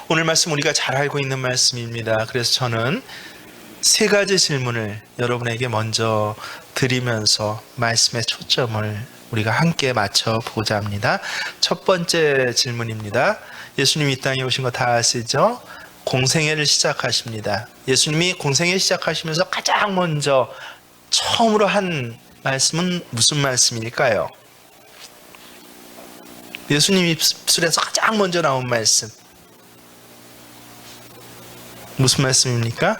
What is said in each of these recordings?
오늘 말씀 우리가 잘 알고 있는 말씀입니다. 그래서 저는 세 가지 질문을 여러분에게 먼저 드리면서 말씀의 초점을 우리가 함께 맞춰보고자 합니다. 첫 번째 질문입니다. 예수님이 이 땅에 오신 거 다 아시죠? 공생애를 시작하십니다. 예수님이 공생애 시작하시면서 가장 먼저 처음으로 한 말씀은 무슨 말씀일까요? 예수님 입술에서 가장 먼저 나온 말씀 무슨 말씀입니까?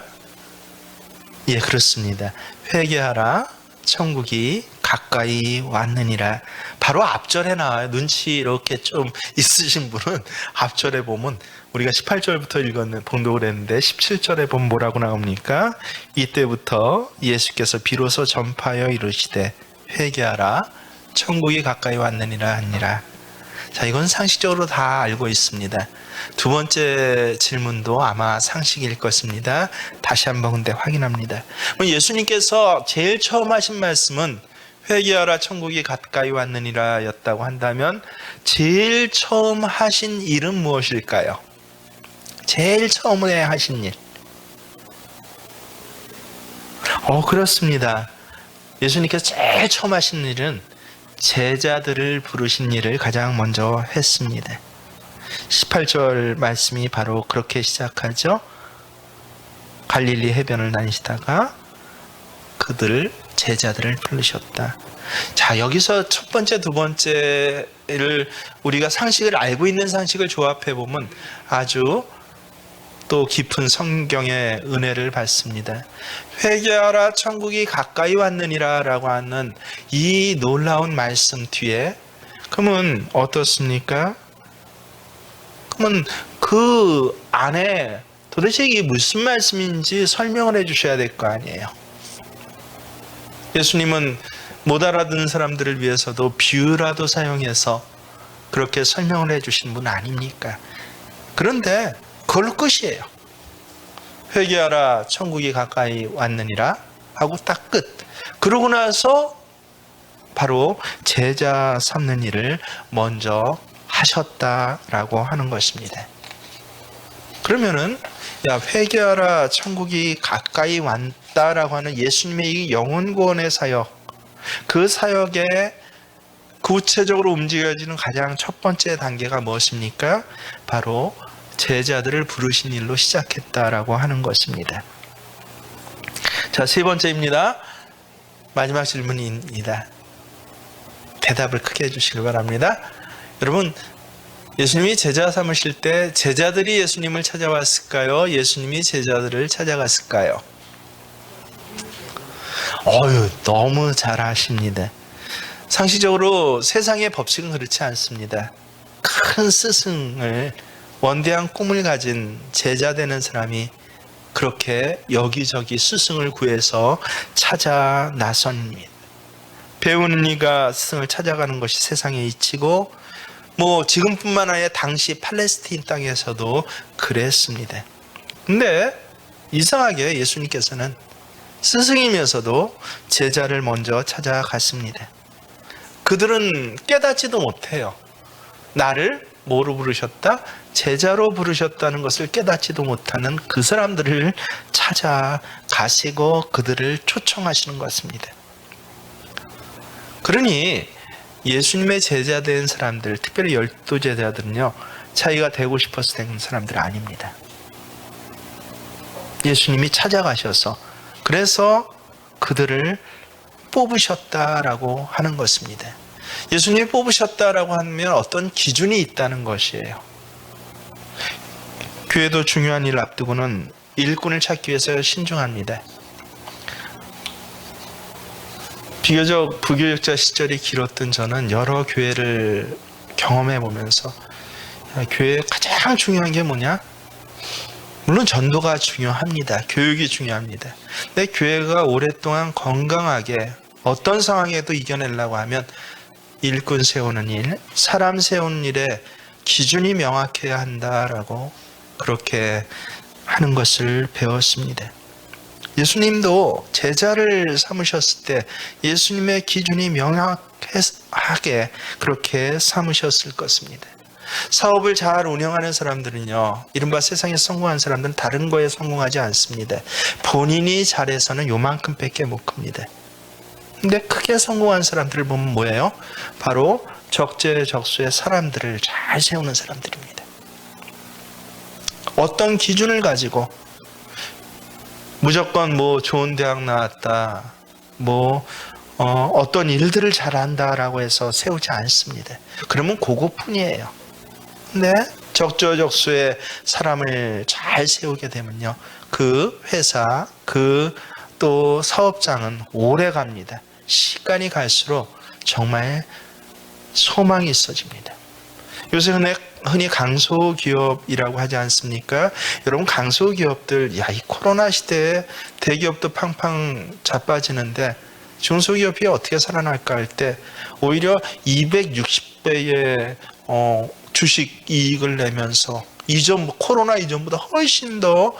예, 그렇습니다. 회개하라, 천국이 가까이 왔느니라. 바로 앞절에 나와요. 눈치 이렇게 좀 있으신 분은 앞절에 보면 우리가 18절부터 봉독을 했는데 17절에 보면 뭐라고 나옵니까? 이때부터 예수께서 비로소 전파하여 이르시되 회개하라, 천국이 가까이 왔느니라 하니라. 자, 이건 상식적으로 다 알고 있습니다. 두 번째 질문도 아마 상식일 것입니다. 다시 한번 근데 확인합니다. 예수님께서 제일 처음 하신 말씀은 회개하라 천국이 가까이 왔느니라 였다고 한다면 제일 처음 하신 일은 무엇일까요? 제일 처음에 하신 일. 그렇습니다. 예수님께서 제일 처음 하신 일은 제자들을 부르신 일을 가장 먼저 했습니다. 18절 말씀이 바로 그렇게 시작하죠. 갈릴리 해변을 다니시다가 제자들을 부르셨다. 자, 여기서 첫 번째, 두 번째를 우리가 상식을 알고 있는 상식을 조합해 보면 아주 또 깊은 성경의 은혜를 받습니다. 회개하라 천국이 가까이 왔느니라 라고 하는 이 놀라운 말씀 뒤에 그러면 어떻습니까? 그러면 그 안에 도대체 이게 무슨 말씀인지 설명을 해 주셔야 될 거 아니에요. 예수님은 못 알아듣는 사람들을 위해서도 비유라도 사용해서 그렇게 설명을 해 주신 분 아닙니까? 그런데 그걸로 끝이에요. 회개하라 천국이 가까이 왔느니라 하고 딱 끝. 그러고 나서 바로 제자 삼는 일을 먼저 하셨다라고 하는 것입니다. 그러면은 회개하라 천국이 가까이 왔다라고 하는 예수님의 이 영혼구원의 사역, 그 사역에 구체적으로 움직여지는 가장 첫 번째 단계가 무엇입니까? 바로 제자들을 부르신 일로 시작했다라고 하는 것입니다. 자, 세 번째입니다. 마지막 질문입니다. 대답을 크게 해주시길 바랍니다. 여러분, 예수님이 제자 삼으실 때 제자들이 예수님을 찾아왔을까요? 예수님이 제자들을 찾아갔을까요? 너무 잘 아십니다. 상식적으로 세상의 법칙은 그렇지 않습니다. 큰 스승을 원대한 꿈을 가진 제자 되는 사람이 그렇게 여기저기 스승을 구해서 찾아 나섭니다. 배우는 이가 스승을 찾아가는 것이 세상의 이치고 지금뿐만 아니라 당시 팔레스틴 땅에서도 그랬습니다. 근데 이상하게 예수님께서는 스승이면서도 제자를 먼저 찾아갔습니다. 그들은 깨닫지도 못해요. 나를 뭐로 부르셨다? 제자로 부르셨다는 것을 깨닫지도 못하는 그 사람들을 찾아가시고 그들을 초청하시는 것입니다. 그러니 예수님의 제자 된 사람들, 특별히 12 제자들은요, 자기가 되고 싶어서 된 사람들 아닙니다. 예수님이 찾아가셔서 그래서 그들을 뽑으셨다라고 하는 것입니다. 예수님이 뽑으셨다라고 하면 어떤 기준이 있다는 것이에요. 교회도 중요한 일을 앞두고는 일꾼을 찾기 위해서 신중합니다. 비교적 부교육자 시절이 길었던 저는 여러 교회를 경험해 보면서 교회에 가장 중요한 게 뭐냐? 물론 전도가 중요합니다. 교육이 중요합니다. 근데 교회가 오랫동안 건강하게 어떤 상황에도 이겨내려고 하면 일꾼 세우는 일, 사람 세우는 일에 기준이 명확해야 한다라고 그렇게 하는 것을 배웠습니다. 예수님도 제자를 삼으셨을 때 예수님의 기준이 명확하게 그렇게 삼으셨을 것입니다. 사업을 잘 운영하는 사람들은요, 이른바 세상에 성공한 사람들은 다른 거에 성공하지 않습니다. 본인이 잘해서는 요만큼밖에 못 큽니다. 근데 크게 성공한 사람들을 보면 뭐예요? 바로 적재적소의 사람들을 잘 세우는 사람들입니다. 어떤 기준을 가지고 무조건 뭐 좋은 대학 나왔다, 어떤 일들을 잘한다라고 해서 세우지 않습니다. 그러면 그거뿐이에요. 근데 적재적소의 사람을 잘 세우게 되면요, 그 회사, 그 또 사업장은 오래 갑니다. 시간이 갈수록 정말 소망이 있어집니다. 요새 흔히 강소기업이라고 하지 않습니까? 여러분, 강소기업들, 이 코로나 시대에 대기업도 팡팡 자빠지는데 중소기업이 어떻게 살아날까 할 때 오히려 260배의 주식 이익을 내면서 코로나 이전보다 훨씬 더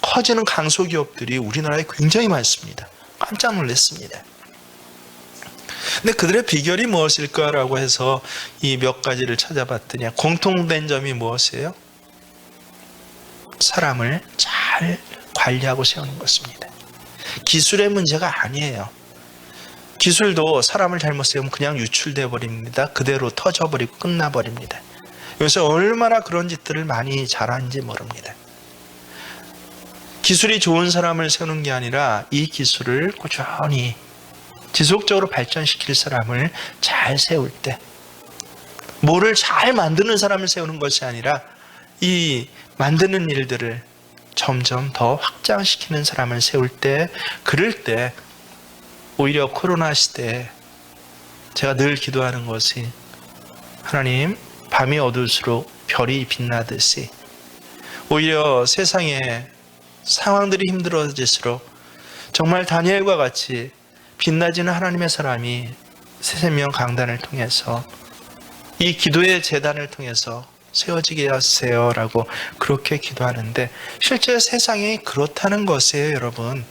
커지는 강소기업들이 우리나라에 굉장히 많습니다. 깜짝 놀랐습니다. 근데 그들의 비결이 무엇일까라고 해서 이 몇 가지를 찾아봤더니 공통된 점이 무엇이에요? 사람을 잘 관리하고 세우는 것입니다. 기술의 문제가 아니에요. 기술도 사람을 잘못 세우면 그냥 유출돼 버립니다. 그대로 터져버리고 끝나버립니다. 요새 얼마나 그런 짓들을 많이 잘하는지 모릅니다. 기술이 좋은 사람을 세우는 게 아니라 이 기술을 꾸준히 지속적으로 발전시킬 사람을 잘 세울 때, 뭐를 잘 만드는 사람을 세우는 것이 아니라 이 만드는 일들을 점점 더 확장시키는 사람을 세울 때, 그럴 때 오히려 코로나 시대에 제가 늘 기도하는 것이, 하나님, 밤이 어두울수록 별이 빛나듯이 오히려 세상에 상황들이 힘들어질수록 정말 다니엘과 같이 빛나지는 하나님의 사람이 새생명 강단을 통해서, 이 기도의 재단을 통해서 세워지게 하세요라고 그렇게 기도하는데, 실제 세상이 그렇다는 것이에요. 여러분,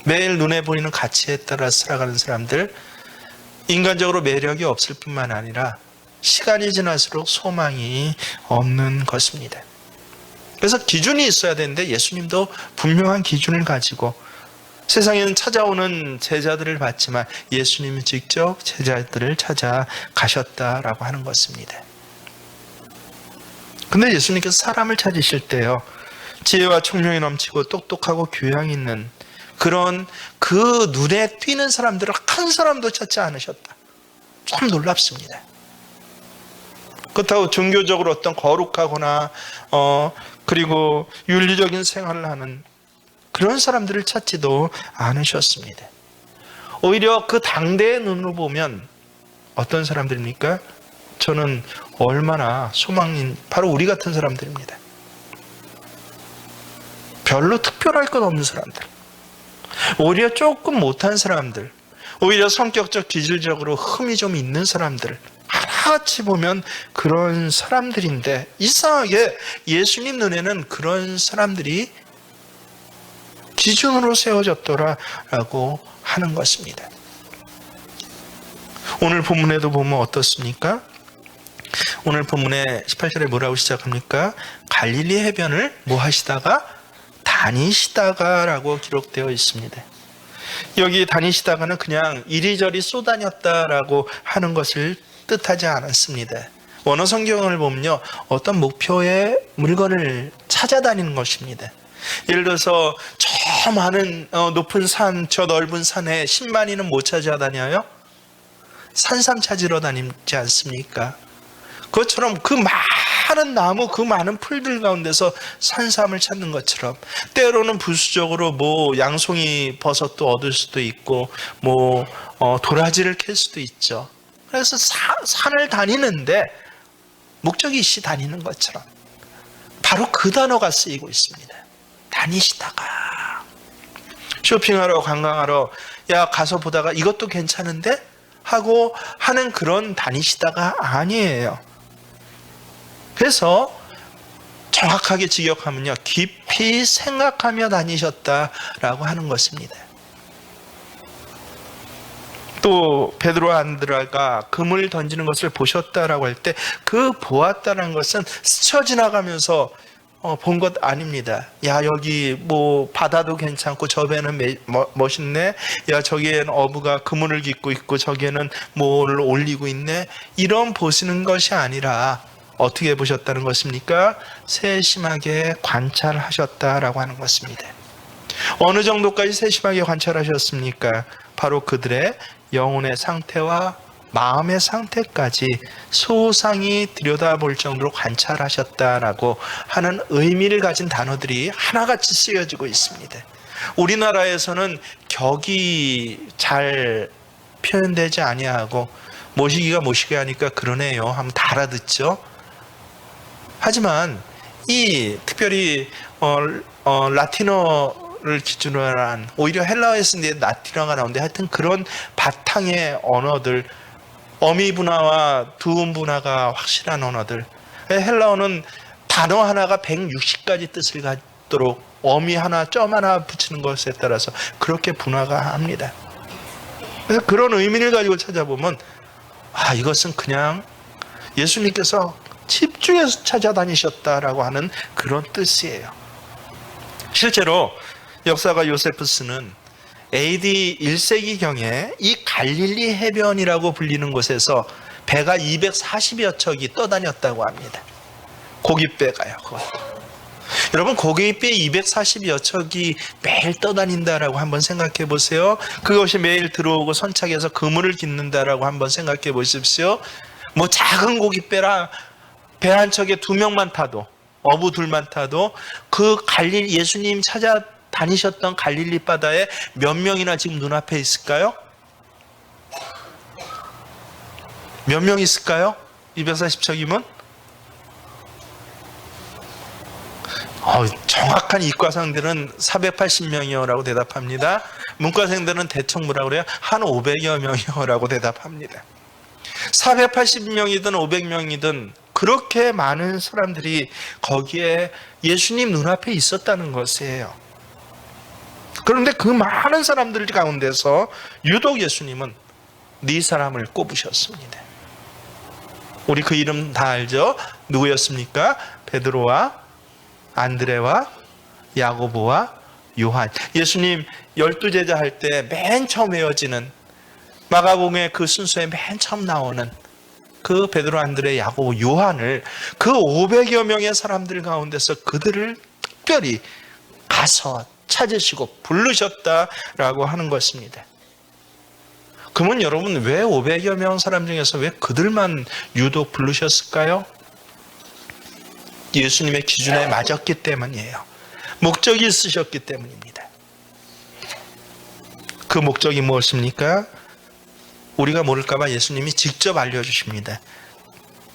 매일 눈에 보이는 가치에 따라 살아가는 사람들, 인간적으로 매력이 없을 뿐만 아니라 시간이 지날수록 소망이 없는 것입니다. 그래서 기준이 있어야 되는데 예수님도 분명한 기준을 가지고 세상에는 찾아오는 제자들을 봤지만 예수님이 직접 제자들을 찾아가셨다라고 하는 것입니다. 근데 예수님께서 사람을 찾으실 때요, 지혜와 총명이 넘치고 똑똑하고 교양 있는 그런 그 눈에 띄는 사람들을 한 사람도 찾지 않으셨다. 참 놀랍습니다. 그렇다고 종교적으로 어떤 거룩하거나 그리고 윤리적인 생활을 하는 그런 사람들을 찾지도 않으셨습니다. 오히려 그 당대의 눈으로 보면 어떤 사람들입니까? 저는 얼마나 소망인, 바로 우리 같은 사람들입니다. 별로 특별할 것 없는 사람들, 오히려 조금 못한 사람들, 오히려 성격적 기질적으로 흠이 좀 있는 사람들, 하나같이 보면 그런 사람들인데 이상하게 예수님 눈에는 그런 사람들이 기준으로 세워졌더라라고 하는 것입니다. 오늘 본문에도 보면 어떻습니까? 오늘 본문에 18절에 뭐라고 시작합니까? 갈릴리 해변을 뭐 하시다가? 다니시다가 라고 기록되어 있습니다. 여기 다니시다가는 그냥 이리저리 쏘다녔다라고 하는 것을 뜻하지 않았습니다. 원어 성경을 보면요, 어떤 목표의 물건을 찾아다니는 것입니다. 예를 들어서 저 많은 높은 산, 저 넓은 산에 10만이는 못 찾아다녀요? 산삼 찾으러 다니지 않습니까? 그것처럼 그 많은 나무, 그 많은 풀들 가운데서 산삼을 찾는 것처럼 때로는 부수적으로 양송이 버섯도 얻을 수도 있고 도라지를 캘 수도 있죠. 그래서 산을 다니는데 목적이 있이 다니는 것처럼 바로 그 단어가 쓰이고 있습니다. 다니시다가, 쇼핑하러 관광하러 가서 보다가 이것도 괜찮은데 하고 하는 그런 다니시다가 아니에요. 그래서 정확하게 직역하면요, 깊이 생각하며 다니셨다라고 하는 것입니다. 또 베드로와 안드레가 금을 던지는 것을 보셨다라고 할 때 그 보았다는 것은 스쳐 지나가면서 본 것 아닙니다. 야, 여기 뭐 바다도 괜찮고 저 배는 멋있네. 야, 저기에는 어부가 그물을 깃고 있고 저기에는 뭘 올리고 있네. 이런 보시는 것이 아니라 어떻게 보셨다는 것입니까? 세심하게 관찰하셨다라고 하는 것입니다. 어느 정도까지 세심하게 관찰하셨습니까? 바로 그들의 영혼의 상태와 마음의 상태까지 소상히 들여다볼 정도로 관찰하셨다라고 하는 의미를 가진 단어들이 하나같이 쓰여지고 있습니다. 우리나라에서는 격이 잘 표현되지 아니하고 모시기가 모시기 하니까 그러네요 하면 다 알아듣죠. 하지만 이 특별히 라틴어를 기준으로 한, 오히려 헬라어에서 라틴어가 나오는데 하여튼 그런 바탕의 언어들, 어미 분화와 두음 분화가 확실한 언어들. 헬라어는 단어 하나가 160가지 뜻을 갖도록 어미 하나, 점 하나 붙이는 것에 따라서 그렇게 분화가 합니다. 그래서 그런 의미를 가지고 찾아보면 이것은 그냥 예수님께서 집중해서 찾아다니셨다라고 하는 그런 뜻이에요. 실제로 역사가 요세푸스는 AD 1세기경에 이 갈릴리 해변이라고 불리는 곳에서 배가 240여 척이 떠다녔다고 합니다. 고깃배가요. 여러분, 고깃배 240여 척이 매일 떠다닌다라고 한번 생각해 보세요. 그것이 매일 들어오고 선착해서 그물을 깃는다라고 한번 생각해 보십시오. 뭐 작은 고깃배라 배 한 척에 2명만 타도, 어부 2만 타도 그 갈릴리, 예수님 찾아다니셨던 갈릴리 바다에 몇 명이나 지금 눈앞에 있을까요? 몇 명 있을까요? 240척이면? 정확한 이과생들은 480명이요라고 대답합니다. 문과생들은 대충 뭐라고 그래요? 한 500여 명이요라고 대답합니다. 480명이든 500명이든 그렇게 많은 사람들이 거기에 예수님 눈앞에 있었다는 것이에요. 그런데 그 많은 사람들 가운데서 유독 예수님은 네 사람을 꼽으셨습니다. 우리 그 이름 다 알죠? 누구였습니까? 베드로와 안드레와 야고보와 요한. 예수님 12제자 할 때 맨 처음 외워지는, 마가복음의 그 순서에 맨 처음 나오는 그 베드로, 안드레, 야고보, 요한을 그 500여 명의 사람들 가운데서 그들을 특별히 가서 찾으시고 부르셨다라고 하는 것입니다. 그러면 여러분, 왜 500여 명 사람 중에서 왜 그들만 유독 부르셨을까요? 예수님의 기준에 맞았기 때문이에요. 목적이 있으셨기 때문입니다. 그 목적이 무엇입니까? 우리가 모를까봐 예수님이 직접 알려주십니다.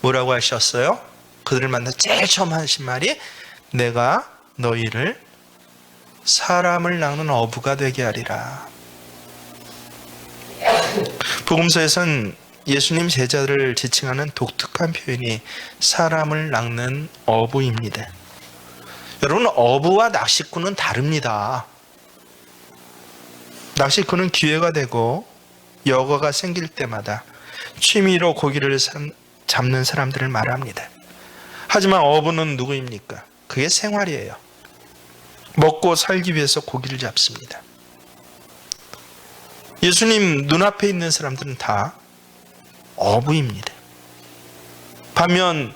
뭐라고 하셨어요? 그들을 만나 제일 처음 하신 말이 내가 너희를 사람을 낚는 어부가 되게 하리라. 복음서에서는 예수님 제자들을 지칭하는 독특한 표현이 사람을 낚는 어부입니다. 여러분, 어부와 낚시꾼은 다릅니다. 낚시꾼은 기회가 되고 여거가 생길 때마다 취미로 고기를 잡는 사람들을 말합니다. 하지만 어부는 누구입니까? 그게 생활이에요. 먹고 살기 위해서 고기를 잡습니다. 예수님 눈앞에 있는 사람들은 다 어부입니다. 반면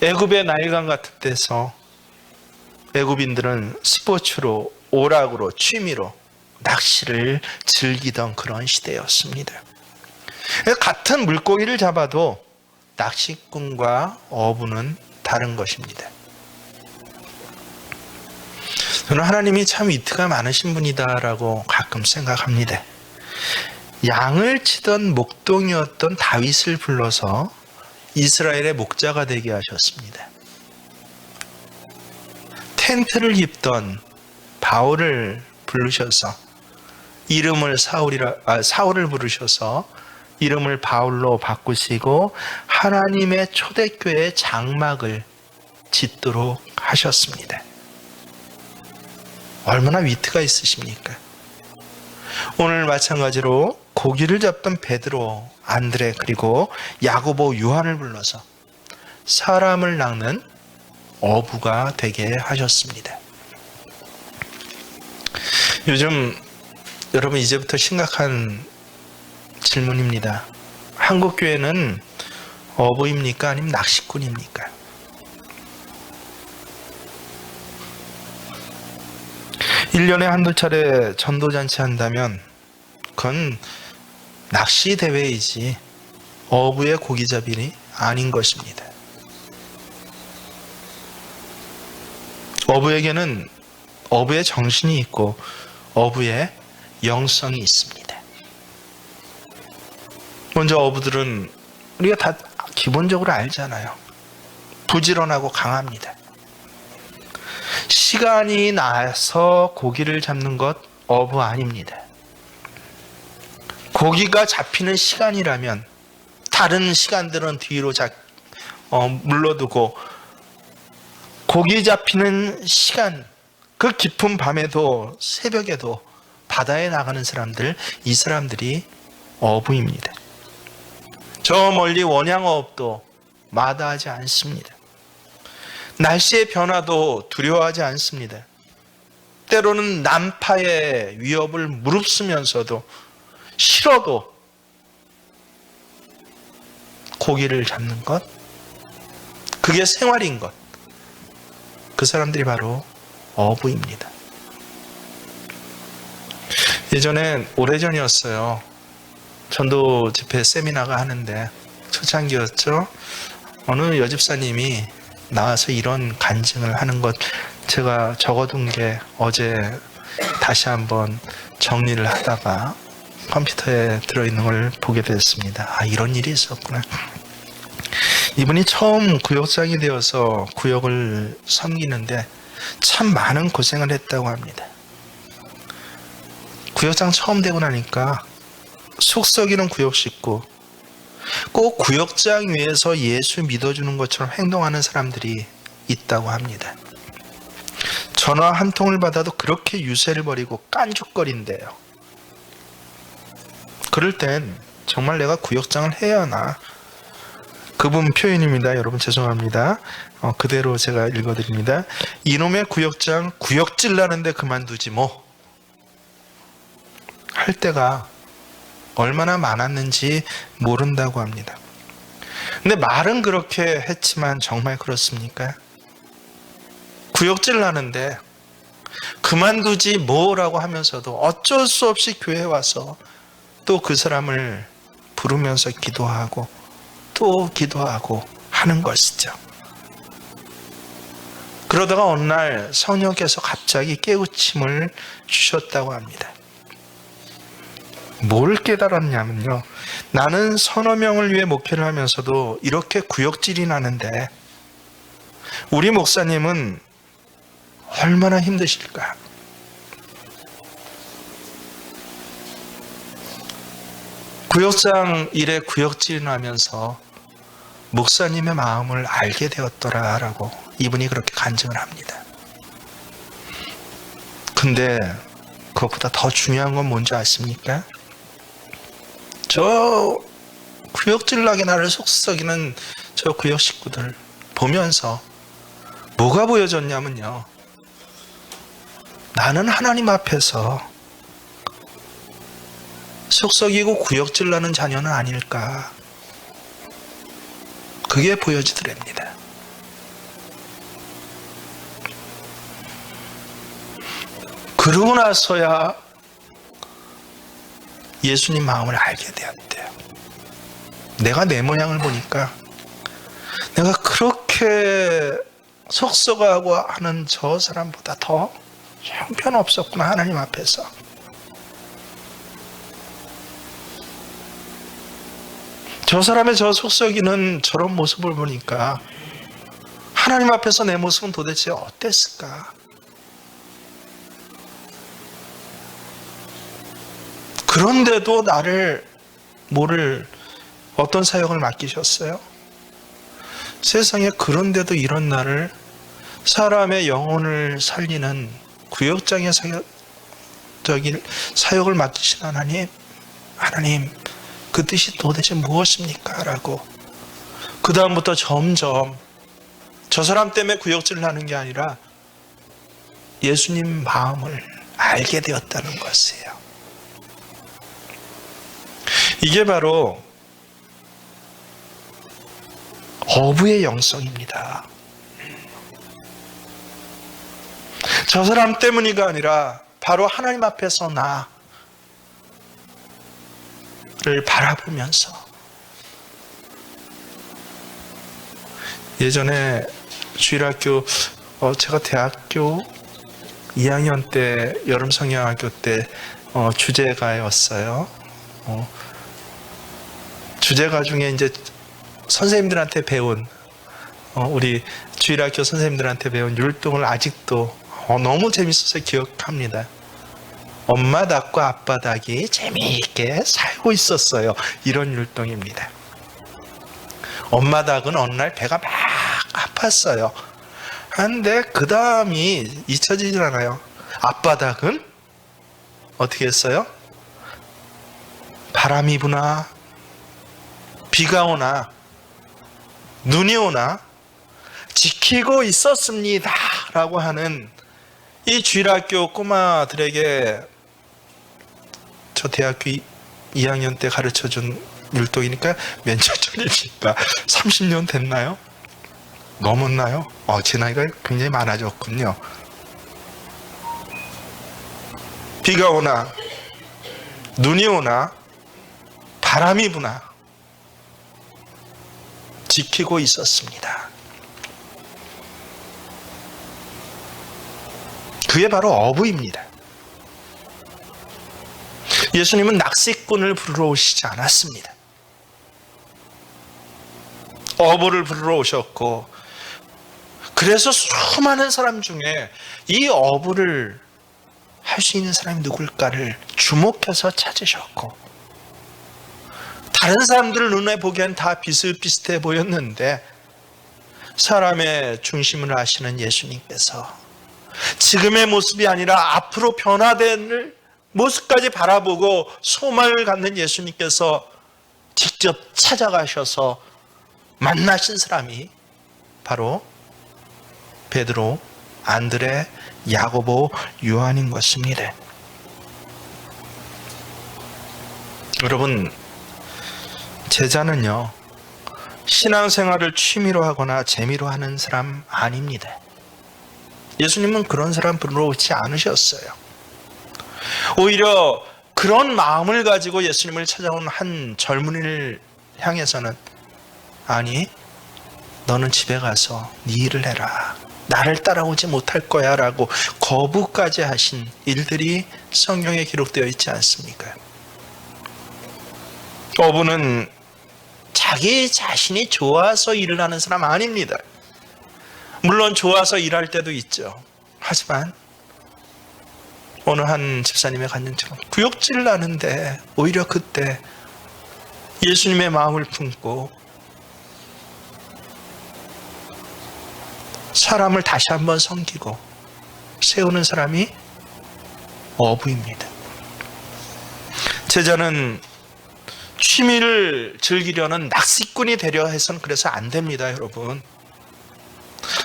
애굽의 나일강 같은 데서 애굽인들은 스포츠로, 오락으로, 취미로 낚시를 즐기던 그런 시대였습니다. 같은 물고기를 잡아도 낚시꾼과 어부는 다른 것입니다. 저는 하나님이 참 위트가 많으신 분이다라고 가끔 생각합니다. 양을 치던 목동이었던 다윗을 불러서 이스라엘의 목자가 되게 하셨습니다. 텐트를 입던 바울을 부르셔서 이름을 사울을 부르셔서 이름을 바울로 바꾸시고 하나님의 초대교회의 장막을 짓도록 하셨습니다. 얼마나 위트가 있으십니까? 오늘 마찬가지로 고기를 잡던 베드로, 안드레, 그리고 야고보, 요한을 불러서 사람을 낚는 어부가 되게 하셨습니다. 요즘 여러분, 이제부터 심각한 질문입니다. 한국 교회는 어부입니까? 아니면 낚시꾼입니까? (1년에) 한두 차례 전도잔치 한다면 그건 낚시 대회이지 어부의 고기잡이는 아닌 것입니다. 어부에게는 어부의 정신이 있고 어부의 영성이 있습니다. 먼저 어부들은 우리가 다 기본적으로 알잖아요. 부지런하고 강합니다. 시간이 나서 고기를 잡는 것 어부 아닙니다. 고기가 잡히는 시간이라면 다른 시간들은 뒤로 물러두고 고기 잡히는 시간, 그 깊은 밤에도 새벽에도 바다에 나가는 사람들, 이 사람들이 어부입니다. 저 멀리 원양어업도 마다하지 않습니다. 날씨의 변화도 두려워하지 않습니다. 때로는 난파의 위협을 무릅쓰면서도 싫어도 고기를 잡는 것, 그게 생활인 것, 그 사람들이 바로 어부입니다. 예전에 오래전이었어요. 전도 집회 세미나가 하는데 초창기였죠. 어느 여집사님이 나와서 이런 간증을 하는 것, 제가 적어둔 게 어제 다시 한번 정리를 하다가 컴퓨터에 들어있는 걸 보게 됐습니다. 아, 이런 일이 있었구나. 이분이 처음 구역장이 되어서 구역을 섬기는데 참 많은 고생을 했다고 합니다. 구역장 처음 되고 나니까 속썩이는 구역 식구, 꼭 구역장 위에서 예수 믿어주는 것처럼 행동하는 사람들이 있다고 합니다. 전화 한 통을 받아도 그렇게 유세를 벌이고 깐죽거린대요. 그럴 땐 정말 내가 구역장을 해야 하나? 그분 표현입니다. 여러분 죄송합니다. 그대로 제가 읽어드립니다. 이놈의 구역장 구역질 나는데 그만두지 뭐. 할 때가 얼마나 많았는지 모른다고 합니다. 근데 말은 그렇게 했지만 정말 그렇습니까? 구역질 나는데 그만두지 뭐라고 하면서도 어쩔 수 없이 교회에 와서 또 그 사람을 부르면서 기도하고 또 기도하고 하는 것이죠. 그러다가 어느 날 성령께서 갑자기 깨우침을 주셨다고 합니다. 뭘 깨달았냐면요, 나는 서너 명을 위해 목회를 하면서도 이렇게 구역질이 나는데 우리 목사님은 얼마나 힘드실까? 구역장 일에 구역질이 나면서 목사님의 마음을 알게 되었더라라고 이분이 그렇게 간증을 합니다. 근데 그것보다 더 중요한 건 뭔지 아십니까? 저 구역질나게 나를 속썩이는 저 구역 식구들 보면서 뭐가 보여졌냐면요, 나는 하나님 앞에서 속썩이고 구역질나는 자녀는 아닐까, 그게 보여지더랍니다. 그러고 나서야 예수님 마음을 알게 되었대요. 내가 내 모양을 보니까 내가 그렇게 속썩어하고 하는 저 사람보다 더 형편없었구나, 하나님 앞에서. 저 사람의 저 속썩이는 저런 모습을 보니까 하나님 앞에서 내 모습은 도대체 어땠을까? 그런데도 나를 어떤 사역을 맡기셨어요? 세상에 그런데도 이런 나를 사람의 영혼을 살리는 구역장의 사역을 맡기신 하나님, 하나님, 그 뜻이 도대체 무엇입니까? 라고. 그 다음부터 점점 저 사람 때문에 구역질을 하는 게 아니라 예수님 마음을 알게 되었다는 것이에요. 이게 바로 어부의 영성입니다. 저 사람 때문이가 아니라 바로 하나님 앞에서 나를 바라보면서. 예전에 주일학교, 제가 대학교 2학년 때 여름 성경학교 때 주제가였어요. 주제가 중에 이제 선생님들한테 배운, 우리 주일학교 선생님들한테 배운 율동을 아직도 너무 재밌어서 기억합니다. 엄마 닭과 아빠 닭이 재미있게 살고 있었어요. 이런 율동입니다. 엄마 닭은 어느 날 배가 막 아팠어요. 그런데 그 다음이 잊혀지질 않아요. 아빠 닭은 어떻게 했어요? 바람이 부나 비가 오나 눈이 오나 지키고 있었습니다 라고 하는 이 주일학교 꼬마들에게 저 대학교 2학년 때 가르쳐준 율동이니까 몇 년 전입니까? 30년 됐나요? 넘었나요? 제 나이가 굉장히 많아졌군요. 비가 오나 눈이 오나 바람이 부나 지키고 있었습니다. 그게 바로 어부입니다. 예수님은 낚시꾼을 부르러 오시지 않았습니다. 어부를 부르러 오셨고, 그래서 수많은 사람 중에 이 어부를 할 수 있는 사람이 누굴까를 주목해서 찾으셨고, 다른 사람들 눈에 보기엔 다 비슷비슷해 보였는데 사람의 중심을 아시는 예수님께서 지금의 모습이 아니라 앞으로 변화될 모습까지 바라보고 소망을 갖는 예수님께서 직접 찾아가셔서 만나신 사람이 바로 베드로, 안드레, 야고보, 요한인 것입니다. 여러분, 제자는요, 신앙생활을 취미로 하거나 재미로 하는 사람 아닙니다. 예수님은 그런 사람 부르러 오지 않으셨어요. 오히려 그런 마음을 가지고 예수님을 찾아온 한 젊은이를 향해서는, 아니, 너는 집에 가서 네 일을 해라. 나를 따라오지 못할 거야 라고 거부까지 하신 일들이 성경에 기록되어 있지 않습니까? 어부는 자기 자신이 좋아서 일을 하는 사람 아닙니다. 물론 좋아서 일할 때도 있죠. 하지만 어느 한 집사님의 간증처럼 구역질 나는데 오히려 그때 예수님의 마음을 품고 사람을 다시 한번 섬기고 세우는 사람이 어부입니다. 제자는 취미를 즐기려는 낚시꾼이 되려 해서는 그래서 안 됩니다, 여러분.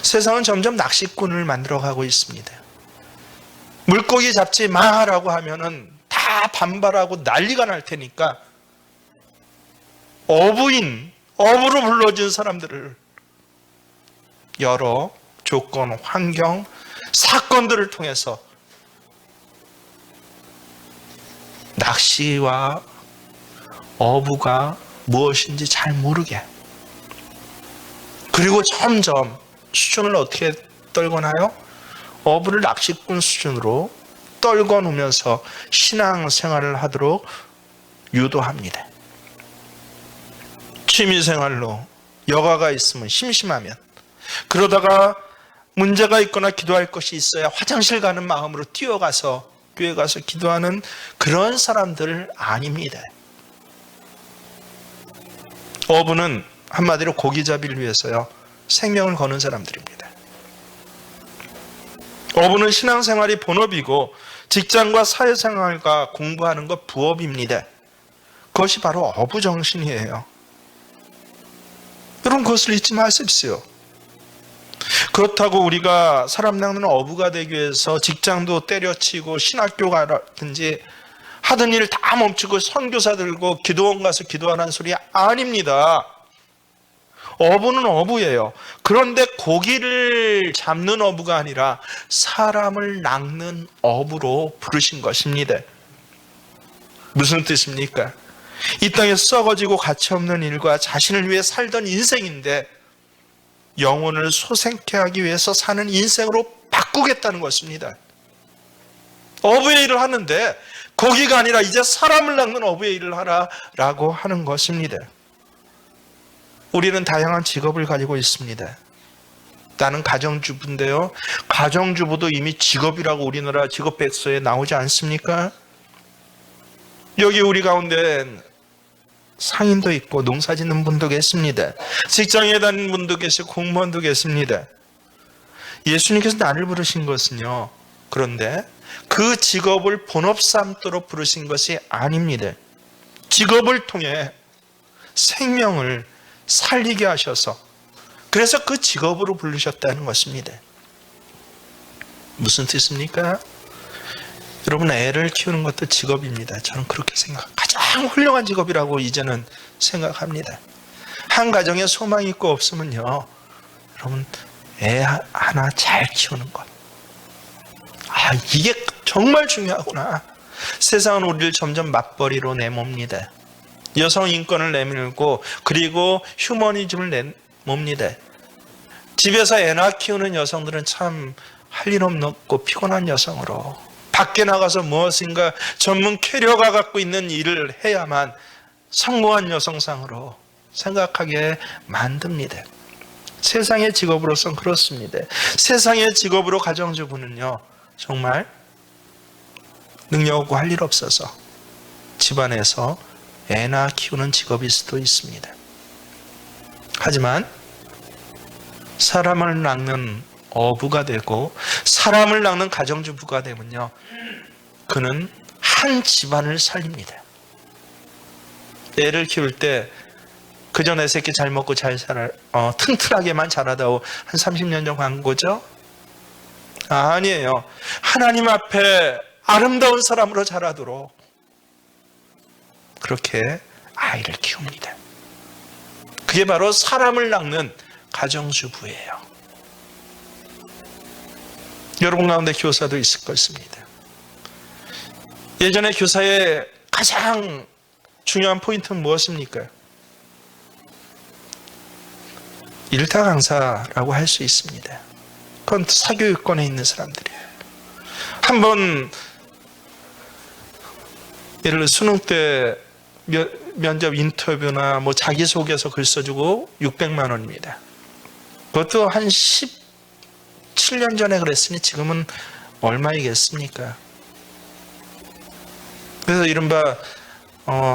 세상은 점점 낚시꾼을 만들어가고 있습니다. 물고기 잡지 마라고 하면은 다 반발하고 난리가 날 테니까 어부로 불러준 사람들을 여러 조건, 환경, 사건들을 통해서 낚시와 어부가 무엇인지 잘 모르게, 그리고 점점 수준을 어떻게 떨궈나요? 어부를 낚시꾼 수준으로 떨궈 놓으면서 신앙생활을 하도록 유도합니다. 취미생활로 여가가 있으면 심심하면, 그러다가 문제가 있거나 기도할 것이 있어야 화장실 가는 마음으로 뛰어가서 교회 가서 기도하는 그런 사람들 아닙니다. 어부는 한마디로 고기잡이를 위해서요, 생명을 거는 사람들입니다. 어부는 신앙생활이 본업이고 직장과 사회생활과 공부하는 것 부업입니다. 그것이 바로 어부정신이에요. 여러분, 그것을 잊지 마십시오. 그렇다고 우리가 사람 낚는 어부가 되기 위해서 직장도 때려치고 신학교 가라든지 하던 일 다 멈추고 선교사 들고 기도원 가서 기도하라는 소리 아닙니다. 어부는 어부예요. 그런데 고기를 잡는 어부가 아니라 사람을 낚는 어부로 부르신 것입니다. 무슨 뜻입니까? 이 땅에 썩어지고 가치없는 일과 자신을 위해 살던 인생인데 영혼을 소생케 하기 위해서 사는 인생으로 바꾸겠다는 것입니다. 어부의 일을 하는데 고기가 아니라 이제 사람을 낚는 어부의 일을 하라라고 하는 것입니다. 우리는 다양한 직업을 가지고 있습니다. 나는 가정주부인데요. 가정주부도 이미 직업이라고 우리나라 직업백서에 나오지 않습니까? 여기 우리 가운데 상인도 있고 농사 짓는 분도 계십니다. 직장에 다니는 분도 계시고 공무원도 계십니다. 예수님께서 나를 부르신 것은요, 그런데 그 직업을 본업 삼도록 부르신 것이 아닙니다. 직업을 통해 생명을 살리게 하셔서 그래서 그 직업으로 부르셨다는 것입니다. 무슨 뜻입니까? 여러분, 애를 키우는 것도 직업입니다. 저는 그렇게 가장 훌륭한 직업이라고 이제는 생각합니다. 한 가정에 소망이 있고 없으면요, 여러분, 애 하나 잘 키우는 것, 이게 정말 중요하구나. 세상은 우리를 점점 맞벌이로 내멉니다. 여성 인권을 내밀고 그리고 휴머니즘을 내멉니다. 집에서 애나 키우는 여성들은 참 할 일 없고 피곤한 여성으로, 밖에 나가서 무엇인가 전문 캐리어가 갖고 있는 일을 해야만 성공한 여성상으로 생각하게 만듭니다. 세상의 직업으로선 그렇습니다. 세상의 직업으로 가정주부는요, 정말 능력 없고 할 일 없어서 집안에서 애나 키우는 직업일 수도 있습니다. 하지만 사람을 낚는 어부가 되고 사람을 낚는 가정주부가 되면요, 그는 한 집안을 살립니다. 애를 키울 때 그저 내 새끼 잘 먹고 잘 살아, 튼튼하게만 자라다오 한 30년 전 광고죠? 아니에요. 하나님 앞에 아름다운 사람으로 자라도록 그렇게 아이를 키웁니다. 그게 바로 사람을 낚는 가정주부예요. 여러분 가운데 교사도 있을 것입니다. 예전에 교사의 가장 중요한 포인트는 무엇입니까? 일타 강사라고 할 수 있습니다. 그건 사교육권에 있는 사람들이에요. 한번 예를 들어 수능 때 면접 인터뷰나 자기소개서 글 써주고 600만 원입니다. 그것도 한 17년 전에 그랬으니 지금은 얼마이겠습니까? 그래서 이른바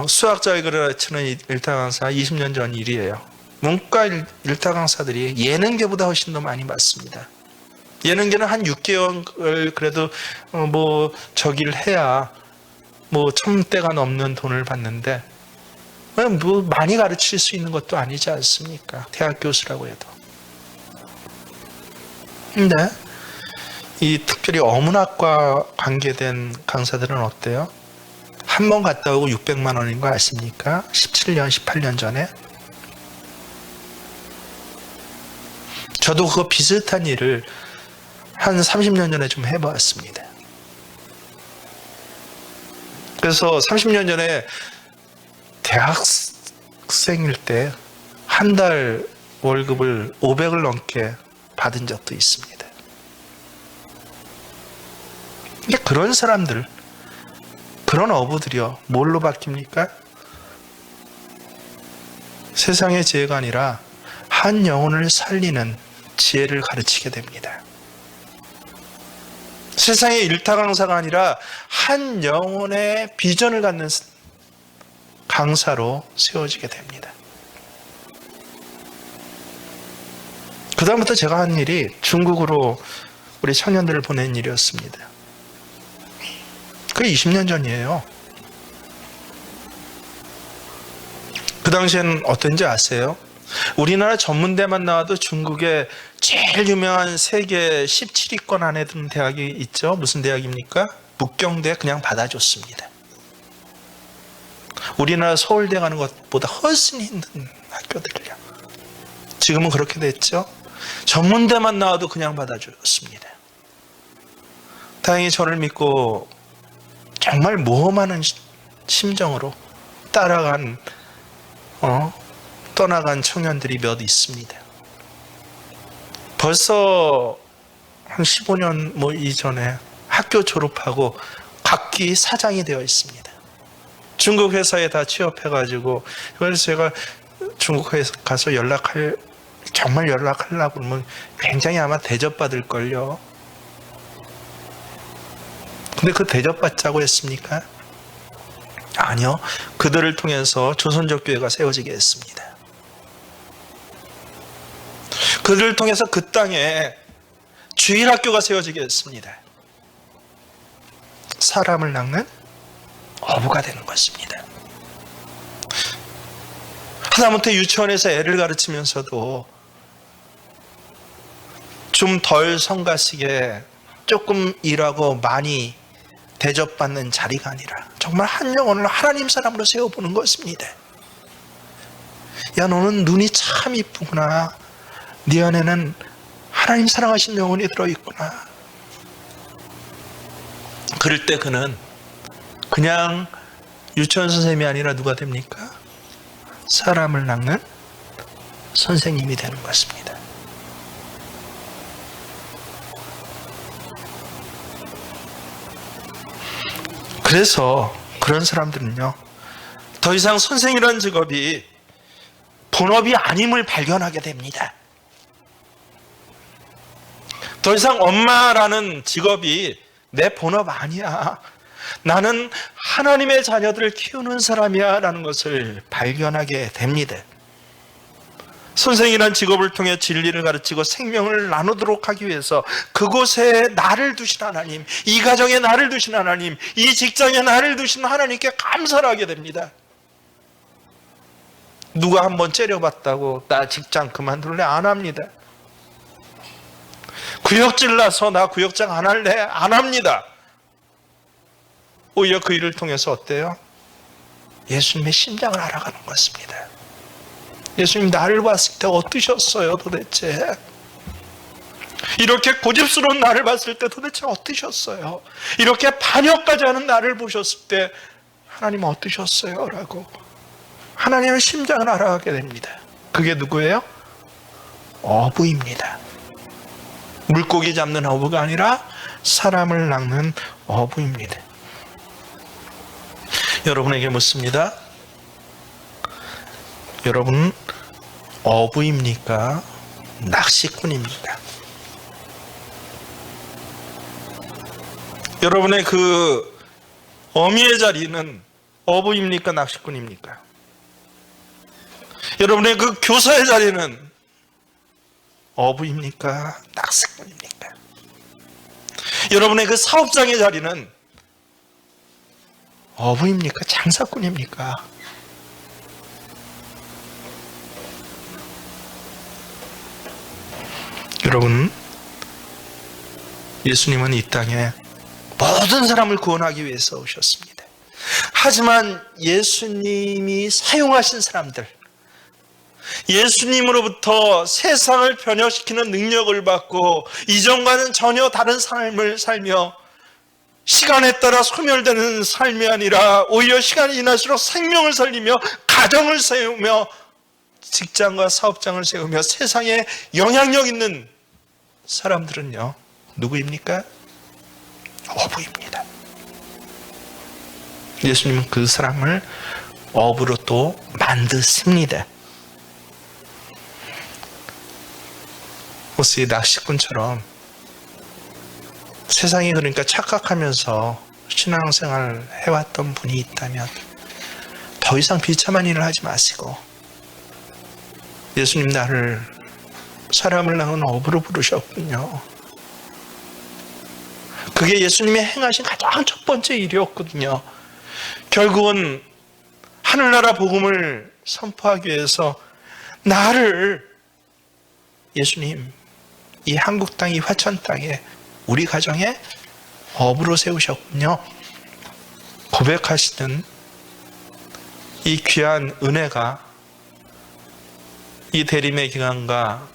수학 자격을 가르치는 일타 강사 20년 전 일이에요. 문과 일타 강사들이 예능계보다 훨씬 더 많이 받습니다. 예능계는 한 6개월 그래도 저기를 해야 1000대가 넘는 돈을 받는데 많이 가르칠 수 있는 것도 아니지 않습니까? 대학 교수라고 해도. 근데 이 특별히 어문학과 관계된 강사들은 어때요? 한 번 갔다 오고 600만 원인 거 아십니까? 17년, 18년 전에. 저도 그거 비슷한 일을 한 30년 전에 좀 해보았습니다. 그래서 30년 전에 대학생일 때 한 달 월급을 500을 넘게 받은 적도 있습니다. 근데 그런 사람들, 그런 어부들이요, 뭘로 바뀝니까? 세상의 지혜가 아니라 한 영혼을 살리는 지혜를 가르치게 됩니다. 세상의 일타 강사가 아니라 한 영혼의 비전을 갖는 강사로 세워지게 됩니다. 그 다음부터 제가 한 일이 중국으로 우리 청년들을 보낸 일이었습니다. 그게 20년 전이에요. 당시에는 어떤지 아세요? 우리나라 전문대만 나와도 중국에 제일 유명한 세계 17위권 안에 드는 대학이 있죠. 무슨 대학입니까? 북경대. 그냥 받아줬습니다. 우리나라 서울대 가는 것보다 훨씬 힘든 학교들이요. 지금은 그렇게 됐죠. 전문대만 나와도 그냥 받아줬습니다. 다행히 저를 믿고 정말 모험하는 심정으로 떠나간 청년들이 몇 있습니다. 벌써 한 15년 이전에 학교 졸업하고 각기 사장이 되어 있습니다. 중국 회사에 다 취업해가지고, 그래서 제가 중국 회사 가서 정말 연락하려고 그러면 굉장히 아마 대접받을걸요. 근데 그 대접받자고 했습니까? 아니요. 그들을 통해서 조선족 교회가 세워지게 했습니다. 그들을 통해서 그 땅에 주일학교가 세워지게 했습니다. 사람을 낚는 어부가 되는 것입니다. 하다못해 유치원에서 애를 가르치면서도 좀 덜 성가시게 조금 일하고 많이 대접받는 자리가 아니라 정말 한 영혼을 하나님 사람으로 세워보는 것입니다. 야, 너는 눈이 참 이쁘구나. 네 안에는 하나님 사랑하신 영혼이 들어있구나. 그럴 때 그는 그냥 유치원 선생님이 아니라 누가 됩니까? 사람을 낚는 선생님이 되는 것입니다. 그래서 그런 사람들은요, 더 이상 선생이라는 직업이 본업이 아님을 발견하게 됩니다. 더 이상 엄마라는 직업이 내 본업 아니야. 나는 하나님의 자녀들을 키우는 사람이야 라는 것을 발견하게 됩니다. 선생이라는 직업을 통해 진리를 가르치고 생명을 나누도록 하기 위해서 그곳에 나를 두신 하나님, 이 가정에 나를 두신 하나님, 이 직장에 나를 두신 하나님께 감사를 하게 됩니다. 누가 한번 째려봤다고 나 직장 그만둘래? 안 합니다. 구역질 나서 나 구역장 안 할래? 안 합니다. 오히려 그 일을 통해서 어때요? 예수님의 심장을 알아가는 것입니다. 예수님 나를 봤을 때 어떠셨어요 도대체? 이렇게 고집스러운 나를 봤을 때 도대체 어떠셨어요? 이렇게 반역까지 하는 나를 보셨을 때 하나님 어떠셨어요? 라고 하나님의 심장을 알아가게 됩니다. 그게 누구예요? 어부입니다. 물고기 잡는 어부가 아니라 사람을 낚는 어부입니다. 여러분에게 묻습니다. 여러분 어부입니까? 낚시꾼입니까? 여러분의 그 어미의 자리는 어부입니까? 낚시꾼입니까? 여러분의 그 교사의 자리는 어부입니까? 낚시꾼입니까? 여러분의 그 사업장의 자리는 어부입니까? 장사꾼입니까? 여러분, 예수님은 이 땅에 모든 사람을 구원하기 위해서 오셨습니다. 하지만 예수님이 사용하신 사람들, 예수님으로부터 세상을 변혁시키는 능력을 받고 이전과는 전혀 다른 삶을 살며 시간에 따라 소멸되는 삶이 아니라 오히려 시간이 지날수록 생명을 살리며 가정을 세우며 직장과 사업장을 세우며 세상에 영향력 있는 사람들은요, 누구입니까? 어부입니다. 예수님은 그 사람을 어부로 또 만드십니다. 혹시 낚시꾼처럼 세상이 그러니까 착각하면서 신앙생활을 해왔던 분이 있다면 더 이상 비참한 일을 하지 마시고 예수님 나를 사람을 낚는 어부로 부르셨군요. 그게 예수님이 행하신 가장 첫 번째 일이었거든요. 결국은 하늘나라 복음을 선포하기 위해서 나를 예수님 이 한국 땅, 이 화천 땅에 우리 가정에 업으로 세우셨군요. 고백하시는 이 귀한 은혜가 이 대림의 기간과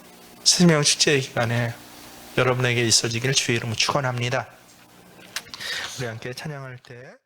생명 축제의 기간에 여러분에게 있어지길 주의 이름으로 축원합니다. 우리 함께 찬양할 때